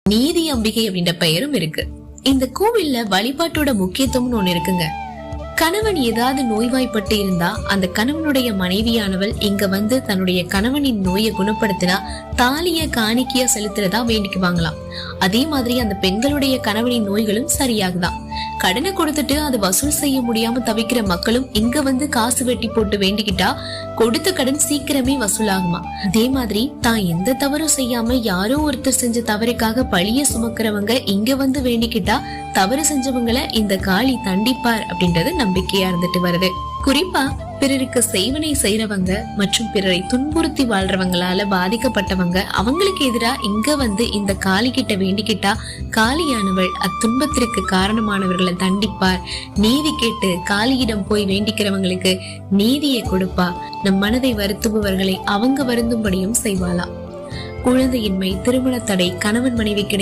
நீதி அம்பிகை அப்படின்ற பெயரும் இருக்கு. இந்த கோவில்ல வழிபாட்டோட முக்கியத்துவம்னு ஒண்ணு இருக்குங்க. கணவன் ஏதாவது நோய்வாய்ப்பட்டு இருந்தா அந்த கணவனுடைய மனைவியானவள் இங்க வந்து தன்னுடைய கணவனின் நோயை குணப்படுத்தினா தாலிய காணிக்கையா செலுத்துறதா வேண்டிக்குவாங்களாம். அதே மாதிரி அந்த பெண்களுடைய கணவனின் நோய்களும் சரியாகுதான். கடனை கொடுத்துட்டு அது வசூல் செய்ய முடியாம தவிக்கிற மக்களும் இங்க வந்து காசு வெட்டி போட்டு வேண்டிக்கிட்டா கொடுத்த கடன் சீக்கிரமே வசூலாகுமா. அதே மாதிரி தான் எந்த தவறும் செய்யாம யாரோ ஒருத்தர் செஞ்ச தவறுக்காக பழிய சுமக்கிறவங்க இங்க வந்து வேண்டிக்கிட்டா தவறு செஞ்சவங்களை இந்த காளி தண்டிப்பார் அப்படின்றது நம்பிக்கையா இருந்துட்டு வருது. குறிப்பா பிறருக்கு செய்வனை செய்யறவங்க மற்றும் பிறரை துன்புறுத்தி வாழ்றவங்களால பாதிக்கப்பட்டவங்க அவங்களுக்கு எதிரா இங்க வந்து இந்த காளி கிட்ட வேண்டிக்கிட்டா காளியானவள் அத்துன்பத்திற்கு காரணமானவர்களை தண்டிப்பார். நீதி கேட்டு காளியிடம் போய் வேண்டிக்கிறவங்களுக்கு நீதியை கொடுப்பா. நம் மனதை வருத்துபவர்களை அவங்க வருந்தும்படியும் செய்வாளாம். குழந்தையின்மை, திருமண தடை, கணவன் மனைவி